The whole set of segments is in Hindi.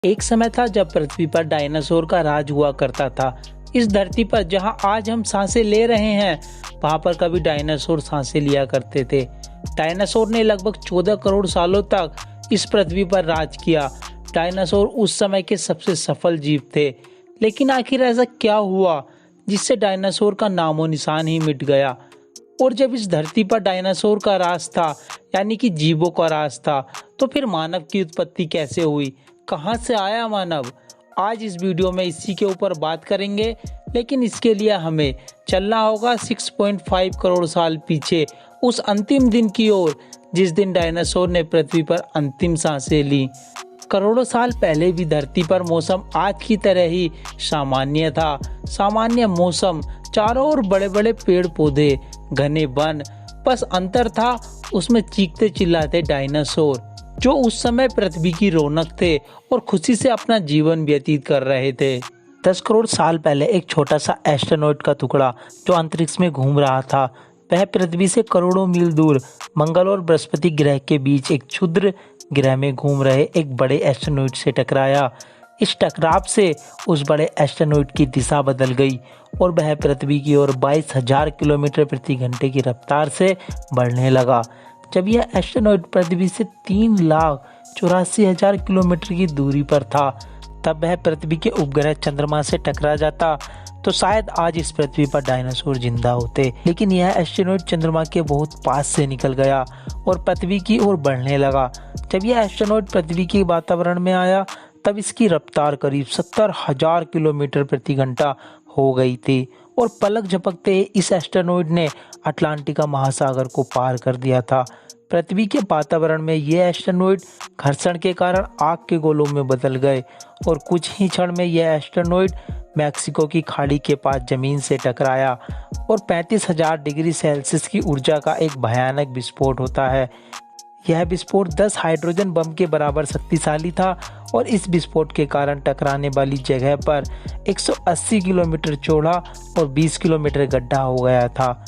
एक समय था जब पृथ्वी पर डायनासोर का राज हुआ करता था। इस धरती पर जहां आज हम सांसें ले रहे हैं, वहां पर कभी डायनासोर सांसें लिया करते थे। डायनासोर ने लगभग 14 करोड़ सालों तक इस पृथ्वी पर राज किया। डायनासोर उस समय के सबसे सफल जीव थे। लेकिन आखिर ऐसा क्या हुआ जिससे डायनासोर का नामो निशान ही मिट गया? और जब इस धरती पर डायनासोर का राज था, यानी कि जीवों का राज था, तो फिर मानव की उत्पत्ति कैसे हुई? कहां से आया मानव? आज इस वीडियो में इसी के ऊपर बात करेंगे। लेकिन इसके लिए हमें चलना होगा 6.5 करोड़ साल पीछे, उस अंतिम दिन की ओर जिस दिन डायनासोर ने पृथ्वी पर अंतिम सांसें ली। करोड़ों साल पहले भी धरती पर मौसम आज की तरह ही सामान्य था। सामान्य मौसम, चारों ओर बड़े बड़े पेड़ पौधे, घने वन। बस अंतर था उसमें चीखते चिल्लाते डायनासोर, जो उस समय पृथ्वी की रौनक थे और खुशी से अपना जीवन व्यतीत कर रहे थे। 10 करोड़ साल पहले एक छोटा सा एस्टेरॉयड का टुकड़ा जो अंतरिक्ष में घूम रहा था, वह पृथ्वी से करोड़ों मील दूर मंगल और बृहस्पति ग्रह के बीच एक क्षुद्र ग्रह में घूम रहे एक बड़े एस्टेरॉयड से टकराया। इस टकराव से उस बड़े एस्टेरॉयड की दिशा बदल गई और वह पृथ्वी की ओर 22,000 किलोमीटर प्रति घंटे की रफ्तार से बढ़ने लगा। जब यह एस्टेरॉयड पृथ्वी से 3,84,000 किलोमीटर की दूरी पर था, तब वह पृथ्वी के उपग्रह चंद्रमा से टकरा जाता, तो शायद आज इस पृथ्वी पर डायनासोर जिंदा होते। लेकिन यह एस्टेरॉयड चंद्रमा के बहुत पास से निकल गया और पृथ्वी की ओर बढ़ने लगा। जब यह एस्टेरॉयड पृथ्वी के वातावरण में आया, तब इसकी रफ्तार करीब 70,000 किलोमीटर प्रति घंटा हो गई थी और पलक झपकते ही इस एस्टेरॉयड ने अटलांटिका महासागर को पार कर दिया था। पृथ्वी के वातावरण में यह एस्टेरॉयड घर्षण के कारण आग के गोलों में बदल गए और कुछ ही क्षण में यह एस्टेरॉयड मैक्सिको की खाड़ी के पास जमीन से टकराया और 35,000 डिग्री सेल्सियस की ऊर्जा का एक भयानक विस्फोट होता है। यह विस्फोट 10 हाइड्रोजन बम के बराबर शक्तिशाली था और इस विस्फोट के कारण टकराने वाली जगह पर 180 किलोमीटर चौड़ा और 20 किलोमीटर गड्ढा हो गया था,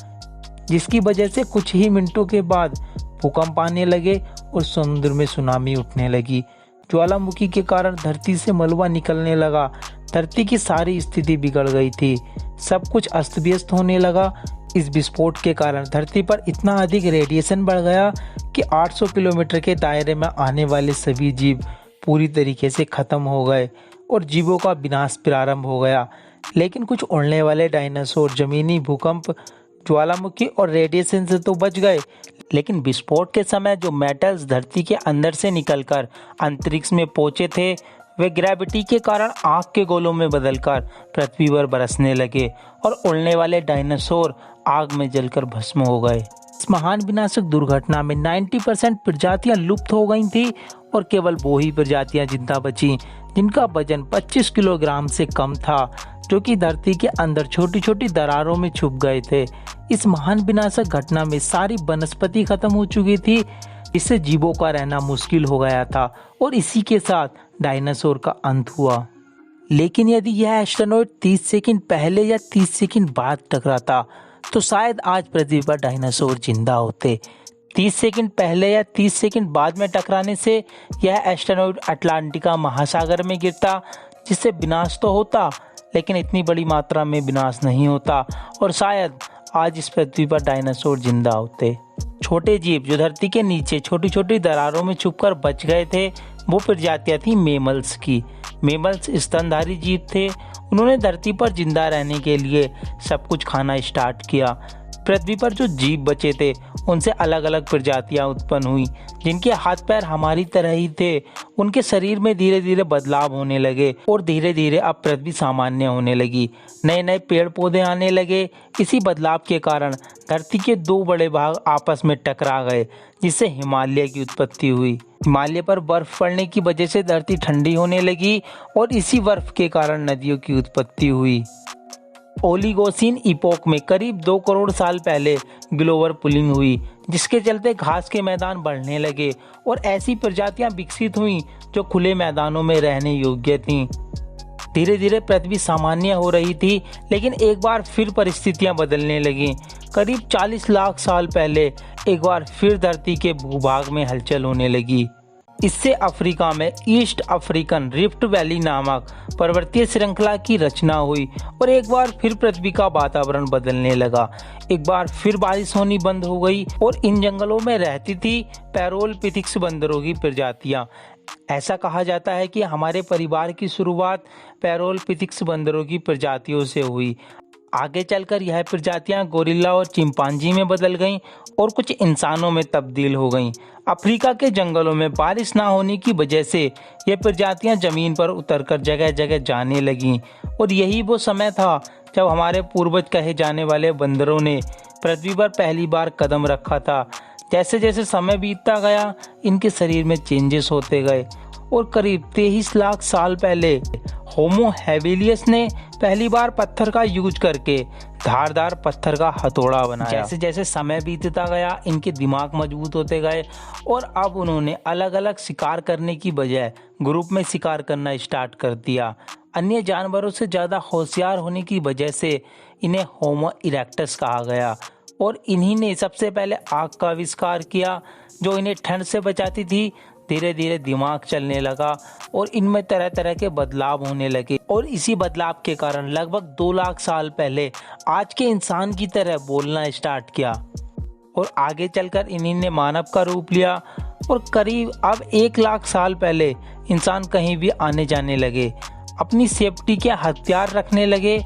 जिसकी वजह से कुछ ही मिनटों के बाद भूकंप आने लगे और समुद्र में सुनामी उठने लगी। ज्वालामुखी के कारण धरती से मलबा निकलने लगा। धरती की सारी स्थिति बिगड़ गई थी। सब कुछ अस्त व्यस्त होने लगा। इस विस्फोट के कारण धरती पर इतना अधिक रेडिएशन बढ़ गया कि 800 किलोमीटर के दायरे में आने वाले सभी जीव पूरी तरीके से खत्म हो गए और जीवों का विनाश प्रारंभ हो गया। लेकिन कुछ उड़ने वाले डायनासोर जमीनी भूकंप, ज्वालामुखी और रेडिएशन से तो बच गए, लेकिन विस्फोट के समय जो मेटल्स धरती के अंदर से निकलकर अंतरिक्ष में पहुंचे थे, वे ग्रेविटी के कारण आग के गोलों में बदलकर पृथ्वी पर बरसने लगे और उड़ने वाले डायनासोर आग में जलकर भस्म हो गए। इस महान विनाशक दुर्घटना में 90% प्रजातियां लुप्त हो गई थी और केवल वो ही प्रजातियां जिंदा बची जिनका वजन 25 किलोग्राम से कम था, जो कि धरती के अंदर छोटी छोटी दरारों में छुप गए थे। इस महान विनाशक घटना में सारी वनस्पति खत्म हो चुकी थी, इससे जीवों का रहना मुश्किल हो गया था और इसी के साथ डायनासोर का अंत हुआ। लेकिन यदि यह एस्टेरॉयड 30 सेकंड पहले या 30 सेकंड बाद टकराता, तो शायद आज पृथ्वी पर डायनासोर जिंदा होते। 30 सेकंड पहले या 30 सेकंड बाद में टकराने से यह एस्टेरॉयड अटलांटिका महासागर में गिरता, जिससे विनाश तो होता, लेकिन इतनी बड़ी मात्रा में विनाश नहीं होता और शायद आज इस पृथ्वी पर डायनासोर जिंदा होते। छोटे जीव जो धरती के नीचे छोटी छोटी दरारों में छुपकर बच गए थे, वो प्रजातियां थी मेमल्स की। मेमल्स स्तनधारी जीव थे। उन्होंने धरती पर जिंदा रहने के लिए सब कुछ खाना स्टार्ट किया। पृथ्वी पर जो जीव बचे थे, उनसे अलग अलग प्रजातियां उत्पन्न हुई जिनके हाथ पैर हमारी तरह ही थे। उनके शरीर में धीरे धीरे बदलाव होने लगे और धीरे धीरे अब पृथ्वी सामान्य होने लगी। नए नए पेड़ पौधे आने लगे। इसी बदलाव के कारण धरती के 2 बड़े भाग आपस में टकरा गए, जिससे हिमालय की उत्पत्ति हुई। हिमालय पर बर्फ पड़ने की वजह से धरती ठंडी होने लगी और इसी बर्फ के कारण नदियों की उत्पत्ति हुई। ओलिगोसीन इपोक में करीब 2 करोड़ साल पहले ग्लोबल कूलिंग हुई, जिसके चलते घास के मैदान बढ़ने लगे और ऐसी प्रजातियां विकसित हुईं जो खुले मैदानों में रहने योग्य थीं। धीरे धीरे पृथ्वी सामान्य हो रही थी, लेकिन एक बार फिर परिस्थितियां बदलने लगीं। करीब 40 लाख साल पहले एक बार फिर धरती के भूभाग में हलचल होने लगी। इससे अफ्रीका में ईस्ट अफ्रीकन रिफ्ट वैली नामक पर्वतीय श्रृंखला की रचना हुई और एक बार फिर पृथ्वी का वातावरण बदलने लगा। एक बार फिर बारिश होनी बंद हो गई और इन जंगलों में रहती थी पैरोलपिथिक्स बंदरों की प्रजातियां। ऐसा कहा जाता है कि हमारे परिवार की शुरुआत पैरोलपिथिक्स बंदरों की प्रजातियों से हुई। आगे चलकर यह प्रजातियां गोरिल्ला और चिंपांजी में बदल गईं और कुछ इंसानों में तब्दील हो गईं। अफ्रीका के जंगलों में बारिश ना होने की वजह से ये प्रजातियां जमीन पर उतरकर जगह जगह जाने लगीं और यही वो समय था जब हमारे पूर्वज कहे जाने वाले बंदरों ने पृथ्वी पर पहली बार कदम रखा था। जैसे जैसे समय बीतता गया इनके शरीर में चेंजेस होते गए और करीब 23 लाख साल पहले होमो हैबिलियस ने पहली बार पत्थर का यूज करके धारदार पत्थर का हथौड़ा बनाया। जैसे जैसे समय बीतता गया इनके दिमाग मजबूत होते गए और अब उन्होंने अलग अलग शिकार करने की बजाय ग्रुप में शिकार करना स्टार्ट कर दिया। अन्य जानवरों से ज़्यादा होशियार होने की वजह से इन्हें होमो इरेक्टस कहा गया और इन्हीं ने सबसे पहले आग का आविष्कार किया जो इन्हें ठंड से बचाती थी। धीरे धीरे दिमाग चलने लगा और इनमें तरह तरह के बदलाव होने लगे और इसी बदलाव के कारण लगभग 2 लाख साल पहले आज के इंसान की तरह बोलना स्टार्ट किया और आगे चलकर इन्हीं ने मानव का रूप लिया और करीब अब 1 लाख साल पहले इंसान कहीं भी आने जाने लगे। अपनी सेफ्टी के हथियार रखने लगे,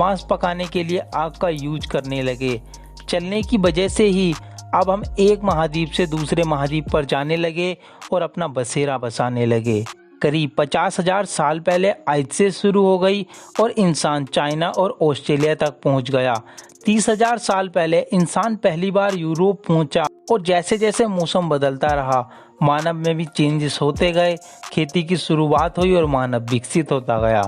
मांस पकाने के लिए आग का यूज करने लगे। चलने की वजह से ही अब हम एक महाद्वीप से दूसरे महाद्वीप पर जाने लगे और अपना बसेरा बसाने लगे। करीब 50,000 साल पहले आइस से शुरू हो गई और इंसान चाइना और ऑस्ट्रेलिया तक पहुंच गया। 30,000 साल पहले इंसान पहली बार यूरोप पहुंचा और जैसे जैसे मौसम बदलता रहा मानव में भी चेंजेस होते गए। खेती की शुरुआत हुई और मानव विकसित होता गया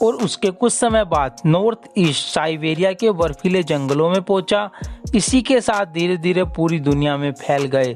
और उसके कुछ समय बाद नॉर्थ ईस्ट साइबेरिया के बर्फीले जंगलों में पहुंचा। इसी के साथ धीरे धीरे पूरी दुनिया में फैल गए।